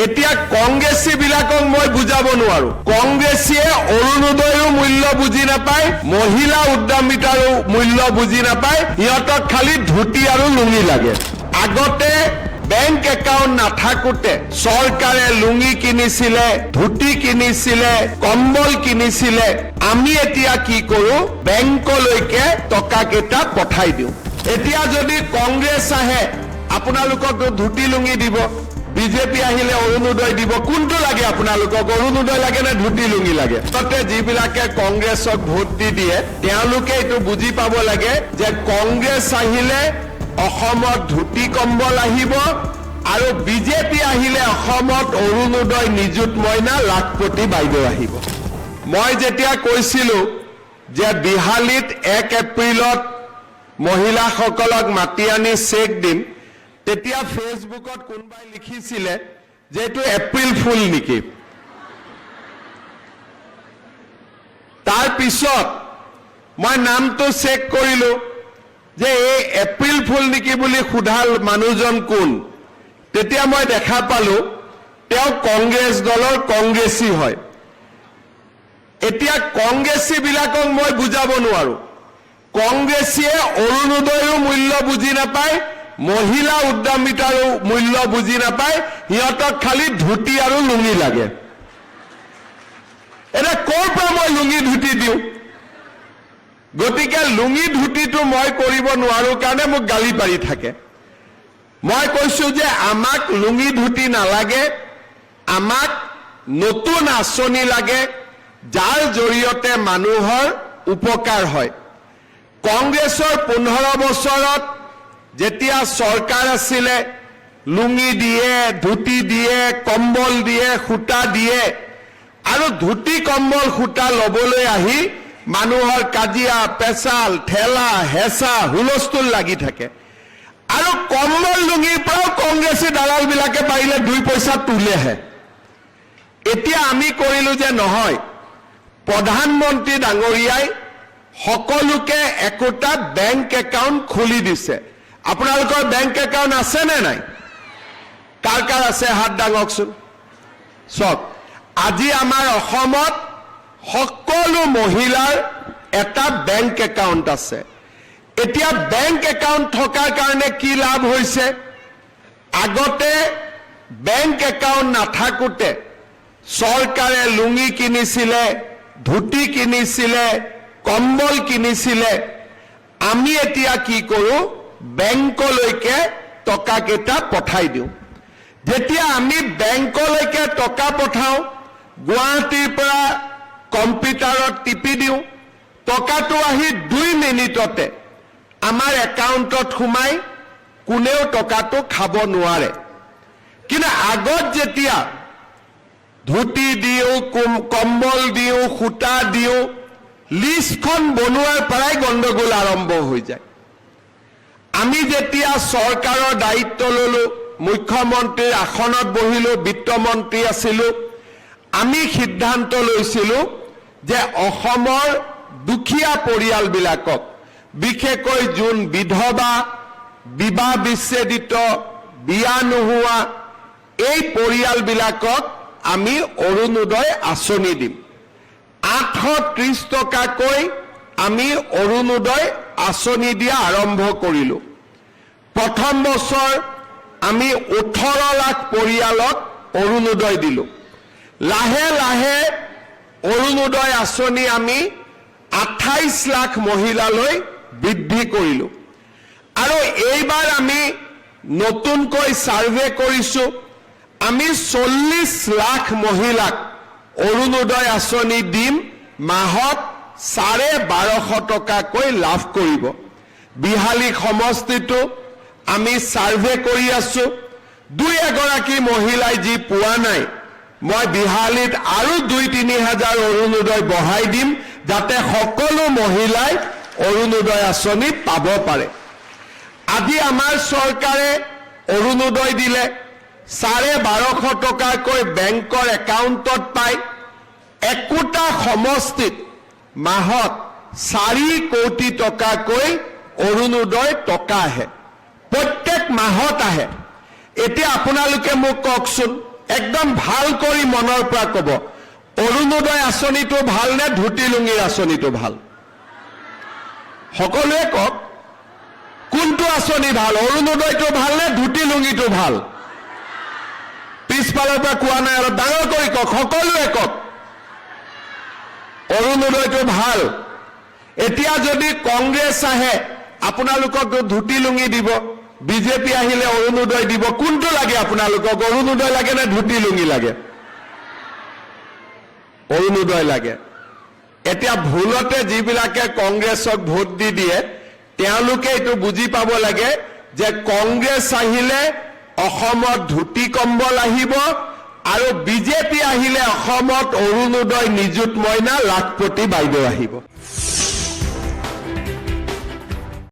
এতিয়া কংগ্ৰেছী বিলাকক মই বুজাব নোৱাৰো কংগ্ৰেছীয়ে অৰুণোদয়ৰ মূল্য বুজি নাপায় মহিলা উদ্যমিতাৰ মূল্য বুজি নাপায় ইহঁতক খালি ধুতি আৰু লুঙি লাগে আগতে বেংক একাউণ্ট নাথাকোতে চৰকাৰে লুঙি কিনিছিলে ধুতি কিনিছিলে কম্বল কিনিছিলে আমি এতিয়া কি কৰো বেংকলৈকে টকা কেইটা পঠাই দিওঁ এতিয়া যদি কংগ্ৰেছ আহে আপোনালোকক ধুতি লুঙি দিব বিজেপি আহিলে অৰুণোদয় দিব কোনটো লাগে আপোনালোকক অৰুণোদয় লাগে নে ধুতি লুঙি লাগে ততে যিবিলাকে কংগ্ৰেছক ভোট দি দিয়ে তেওঁলোকে এটো বুজি পাব লাগে যে কংগ্ৰেছ আহিলে অসমত ধুতি কম্বল আহিব আৰু বিজেপি আহিলে অসমত অৰুণোদয় নিযুত মইনা লাখপতি বাইদেউ আহিব মই যেতিয়া কৈছিলো যে বিহালীত 1 এপ্ৰিলত মহিলাসকলক মাতি আনি চেক দিম তেতিয়া ফেসবুকত কোনবাই লিখিছিলে যে এটো এপ্ৰিল ফুল নেকি তাৰ পিছত মই নামটো চেক কৰিলো যে এই এপ্ৰিল ফুল নেকি বুলি খুধাল মানুহজন কোন তেতিয়া মই দেখা পালো তেওঁ কংগ্ৰেছ দলৰ কংগ্ৰেছী হয় এতিয়া কংগ্ৰেছী বিলাকক মই বুজাব নোৱাৰো কংগ্ৰেছীয়ে অৰুণোদয়ৰ মূল্য বুজি নাপায় মহিলা উদ্যমিতাৰ মূল্য বুজি নাপায় ইহঁতক খালি ধুতি আৰু লুঙি লাগে এটা কৰ পৰা মই লুঙি ধুতি দিওঁ গতিকে লুঙি ধুতিটো মই কৰিব নোৱাৰো কাৰণে মোক গালি পাৰি থাকে মই কৈছো যে আমাক লুঙি ধুতি নালাগে আমাক নতুন আঁচনি লাগে যাৰ জৰিয়তে মানুহৰ উপকাৰ হয় কংগ্ৰেছৰ 15 বছৰত যেতিয়া চৰকাৰ আছিলে লুঙি দিয়ে ধুতি দিয়ে কম্বল দিয়ে খুটা দিয়ে আৰু ধুতি কম্বল খুটা লবলৈ আহি মানুহৰ কাজিয়া পেছাল ঠেলা হেঁচা হুলস্থুল লাগি থাকে আৰু কম্বল লুঙিৰ পৰাও কংগ্ৰেছী দালাল বিলাকে পাৰিলে 2 পইচা তোলেহে এতিয়া আমি কৰিলো যে নহয় প্ৰধানমন্ত্ৰী ডাঙৰীয়াই সকলোকে একোটা বেংক একাউণ্ট খুলি দিছে আপোনালোকৰ বেংক একাউণ্ট আছে নে নাই কাৰ কাৰ আছে হাত দাঙকচোন সব আজি আমাৰ অসমত সকলো মহিলাৰ এটা বেংক একাউণ্ট আছে এতিয়া বেংক একাউণ্ট থকাৰ কাৰণে কি লাভ হৈছে আগতে বেংক একাউণ্ট নাথাকোতে চৰকাৰে লুঙি কিনিছিলে ধুতি কিনিছিলে কম্বল কিনিছিলে আমি এতিয়া কি কৰো বেংকলৈকে টকা কেইটা পঠাই দিওঁ যেতিয়া আমি বেংকলৈকে টকা পঠাও গুৱাহাটীৰ পৰা কম্পিউটাৰত টিপি দিওঁ টকাটো আহি 2 মিনিটতে আমাৰ একাউণ্টত সোমাই কোনেও টকাটো খাব নোৱাৰে কিন্তু আগত যেতিয়া ধুতি দিওঁ কম্বল দিওঁ খুটা দিওঁ লিষ্টখন বনোৱাৰ পৰাই গণ্ডগোল আৰম্ভ হৈ যায় আমি যেতিয়া চৰকাৰৰ দায়িত্ব ললো মুখ্যমন্ত্ৰীৰ আসনত বহিলো বিত্তমন্ত্ৰী আছিলো আমি সিদ্ধান্ত লৈছিলো যে অসমৰ দুখীয়া পৰিয়ালবিলাকক বিশেষকৈ যোন বিধৱা বিবাহ বিচ্ছেদিত বিয়া নোহোৱা এই পৰিয়ালবিলাকক আমি অৰুণোদয় আঁচনি দিম 830 টকাকৈ আমি অৰুণোদয় আঁচনি দিয়া আৰম্ভ কৰিলো প্ৰথম বছৰ আমি 18 লাখ পৰিয়ালক অৰুণোদয় দিলো লাহে লাহে অৰুণোদয় আঁচনি আমি 28 লাখ মহিলালৈ বৃদ্ধি কৰিলো আৰু এইবাৰ আমি নতুনকৈ সাৰ্ভে কৰিছো আমি 40 লাখ মহিলাক অৰুণোদয় আঁচনি দিম মাহত 1250 টকাকৈ লাভ কৰিব বিহালী সমষ্টিটো আমি সাৰ্ভে কৰি আছো 2-এগৰাকী মহিলাই যি পোৱা নাই মই বিহালীত আৰু 2-3 হাজাৰ অৰুণোদয় বঢ়াই দিম যাতে সকলো মহিলাই অৰুণোদয় আঁচনি পাব পাৰে আজি আমাৰ চৰকাৰে অৰুণোদয় দিলে 1250 টকাকৈ বেংকৰ একাউণ্টত পায় একোটা সমষ্টিত মাহত 4 কোটি টকাকৈ অৰুণোদয় টকা আহে প্ৰত্যেক মাহত আহে এতিয়া আপোনালোকে মোক কওকচোন একদম ভাল কৰি মনৰ পৰা ক'ব, অৰুণোদয় আঁচনিটো ভাল নে ধুতি লুঙিৰ আঁচনিটো ভাল? সকলোৱে কওক, কোনটো আঁচনি ভাল? অৰুণোদয়টো ভাল নে ধুতি লুঙিটো ভাল? পিছফালৰ পৰা কোৱা নাই, অলপ ডাঙৰ কৰি কওক, সকলোৱে কওক অৰুণোদয়টো ভাল। এতিয়া যদি কংগ্ৰেছ আহে আপোনালোকক ধুতি লুঙি দিব, বিজেপি আহিলে অৰুণোদয় দিব, কোনটো লাগে আপোনালোকক? অৰুণোদয় লাগে নে ধুতি লুঙি লাগে? অৰুণোদয় লাগে। এতিয়া ভুলতে যিবিলাকে কংগ্ৰেছক ভোট দি দিয়ে তেওঁলোকে এইটো বুজি পাব লাগে যে কংগ্ৰেছ আহিলে অসমত ধুতি কম্বল আহিব আৰু বিজেপি আহিলে অসমত অৰুণোদয়, নিযুত মইনা, লাখপতি বাইদেউ আহিব।